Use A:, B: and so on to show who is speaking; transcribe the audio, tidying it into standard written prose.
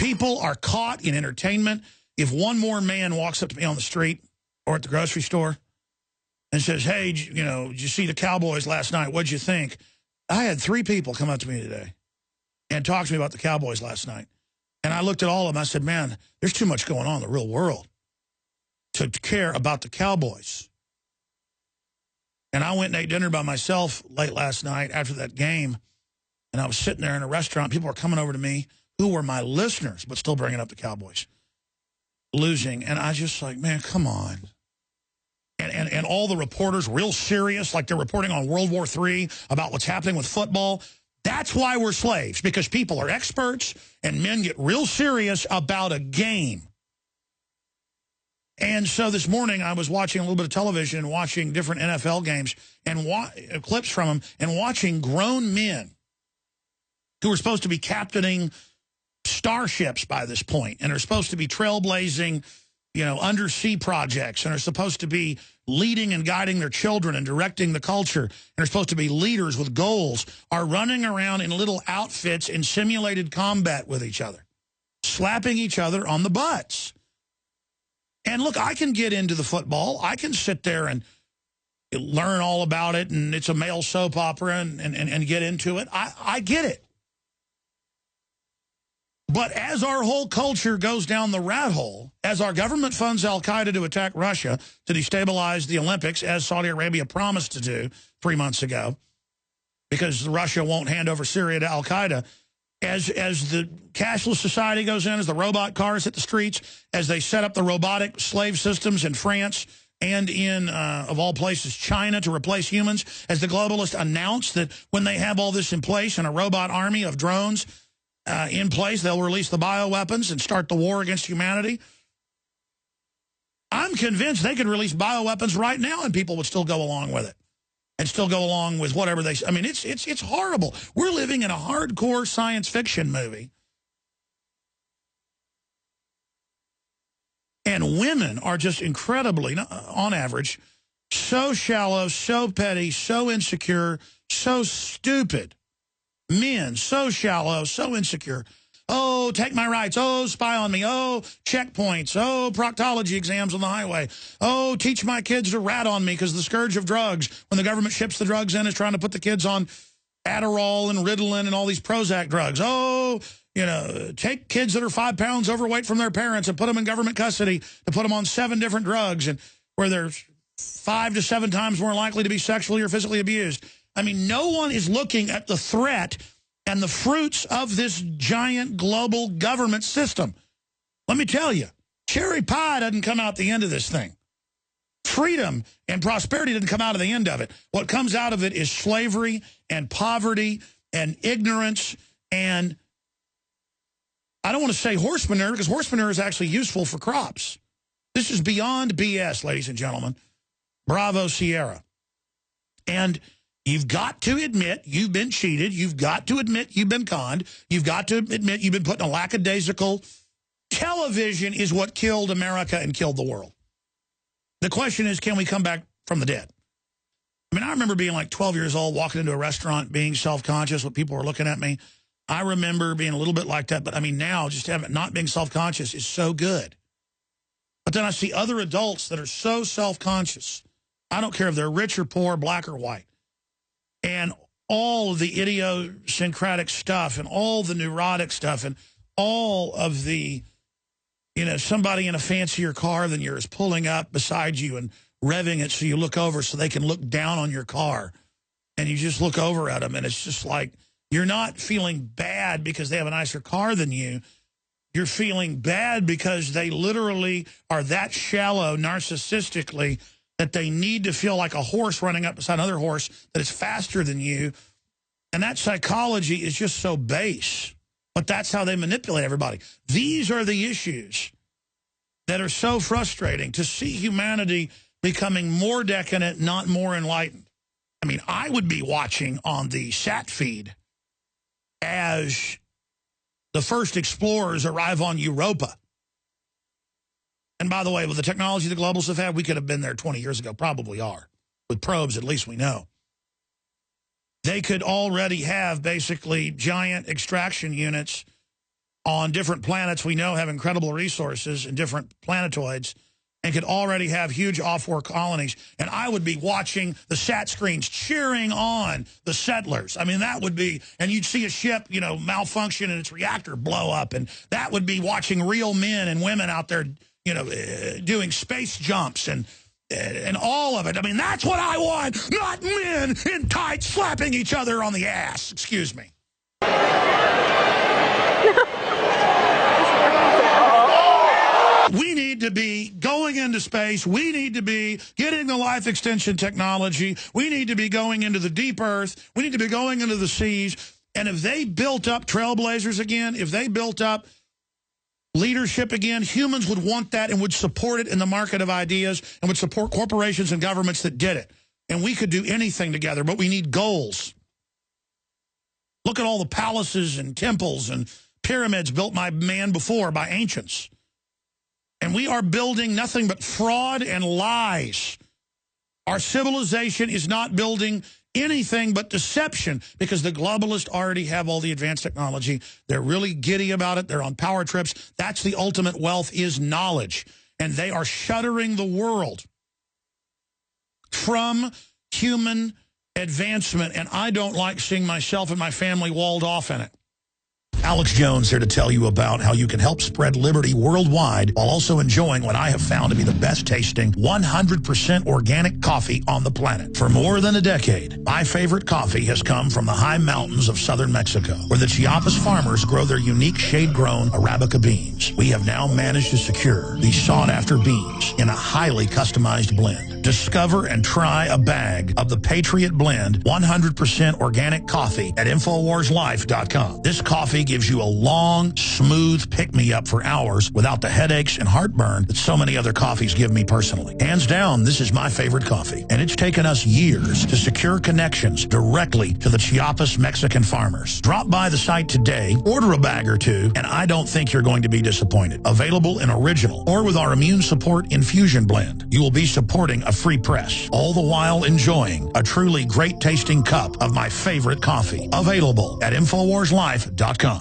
A: People are caught in entertainment. If one more man walks up to me on the street or at the grocery store and says, hey, you know, did you see the Cowboys last night? What'd you think? I had 3 people come up to me today and talk to me about the Cowboys last night. And I looked at all of them. I said, man, there's too much going on in the real world to care about the Cowboys. And I went and ate dinner by myself late last night after that game. And I was sitting there in a restaurant. People were coming over to me who were my listeners, but still bringing up the Cowboys losing. And I just like, man, come on. And all the reporters real serious, like they're reporting on World War III about what's happening with football. That's why we're slaves, because people are experts and men get real serious about a game. And so this morning I was watching a little bit of television and watching different NFL games and clips from them and watching grown men who are supposed to be captaining starships by this point and are supposed to be trailblazing, you know, undersea projects and are supposed to be leading and guiding their children and directing the culture and are supposed to be leaders with goals, are running around in little outfits in simulated combat with each other, slapping each other on the butts. And look, I can get into the football. I can sit there and learn all about it, and it's a male soap opera and get into it. I get it. But as our whole culture goes down the rat hole, as our government funds al-Qaeda to attack Russia, to destabilize the Olympics, as Saudi Arabia promised to do 3 months ago, because Russia won't hand over Syria to al-Qaeda, as the cashless society goes in, as the robot cars hit the streets, as they set up the robotic slave systems in France and in, of all places, China to replace humans, as the globalists announce that when they have all this in place and a robot army of drones in place, they'll release the bioweapons and start the war against humanity. I'm convinced they could release bioweapons right now and people would still go along with it and still go along with whatever they... I mean, it's horrible. We're living in a hardcore science fiction movie. And women are just incredibly, on average, so shallow, so petty, so insecure, so stupid. Men, so shallow, so insecure. Oh, take my rights. Oh, spy on me. Oh, checkpoints. Oh, proctology exams on the highway. Oh, teach my kids to rat on me because the scourge of drugs, when the government ships the drugs in, is trying to put the kids on Adderall and Ritalin and all these Prozac drugs. Oh, you know, take kids that are 5 pounds overweight from their parents and put them in government custody to put them on 7 different drugs, and where they're 5 to 7 times more likely to be sexually or physically abused. I mean, no one is looking at the threat and the fruits of this giant global government system. Let me tell you, cherry pie doesn't come out the end of this thing. Freedom and prosperity doesn't come out of the end of it. What comes out of it is slavery and poverty and ignorance, and I don't want to say horse manure, because horse manure is actually useful for crops. This is beyond BS, ladies and gentlemen. Bravo, Sierra. And you've got to admit you've been cheated. You've got to admit you've been conned. You've got to admit you've been put in a lackadaisical... Television is what killed America and killed the world. The question is, can we come back from the dead? I mean, I remember being like 12 years old, walking into a restaurant, being self-conscious when people were looking at me. I remember being a little bit like that, but I mean, now just not being self-conscious is so good. But then I see other adults that are so self-conscious. I don't care if they're rich or poor, black or white. And all of the idiosyncratic stuff and all the neurotic stuff and all of the, you know, somebody in a fancier car than yours pulling up beside you and revving it so you look over so they can look down on your car. And you just look over at them and it's just like, you're not feeling bad because they have a nicer car than you. You're feeling bad because they literally are that shallow narcissistically that they need to feel like a horse running up beside another horse that is faster than you. And that psychology is just so base. But that's how they manipulate everybody. These are the issues that are so frustrating, to see humanity becoming more decadent, not more enlightened. I mean, I would be watching on the sat feed as the first explorers arrive on Europa. And by the way, with the technology the globalists have had, we could have been there 20 years ago, probably are. With probes, at least we know. They could already have basically giant extraction units on different planets we know have incredible resources and different planetoids and could already have huge off-world colonies. And I would be watching the sat screens cheering on the settlers. I mean, that would be, and you'd see a ship, you know, malfunction and its reactor blow up. And that would be watching real men and women out there, you know, doing space jumps and all of it. I mean, that's what I want, not men in tights slapping each other on the ass. Excuse me. We need to be going into space. We need to be getting the life extension technology. We need to be going into the deep earth. We need to be going into the seas. And if they built up trailblazers again, if they built up leadership again, humans would want that and would support it in the market of ideas and would support corporations and governments that did it. And we could do anything together, but we need goals. Look at all the palaces and temples and pyramids built by man before, by ancients. And we are building nothing but fraud and lies. Our civilization is not building anything but deception because the globalists already have all the advanced technology. They're really giddy about it. They're on power trips. That's the ultimate wealth, is knowledge. And they are shuttering the world from human advancement. And I don't like seeing myself and my family walled off in it. Alex Jones here to tell you about how you can help spread liberty worldwide while also enjoying what I have found to be the best tasting 100% organic coffee on the planet. For more than a decade, my favorite coffee has come from the high mountains of southern Mexico, where the Chiapas farmers grow their unique shade-grown Arabica beans. We have now managed to secure these sought-after beans in a highly customized blend. Discover and try a bag of the Patriot Blend 100% organic coffee at InfoWarsLife.com. This coffee gives you a long, smooth pick-me-up for hours without the headaches and heartburn that so many other coffees give me personally. Hands down, this is my favorite coffee, and it's taken us years to secure connections directly to the Chiapas Mexican farmers. Drop by the site today, order a bag or two, and I don't think you're going to be disappointed. Available in original or with our immune support infusion blend. You will be supporting a free press, all the while enjoying a truly great-tasting cup of my favorite coffee. Available at InfoWarsLife.com.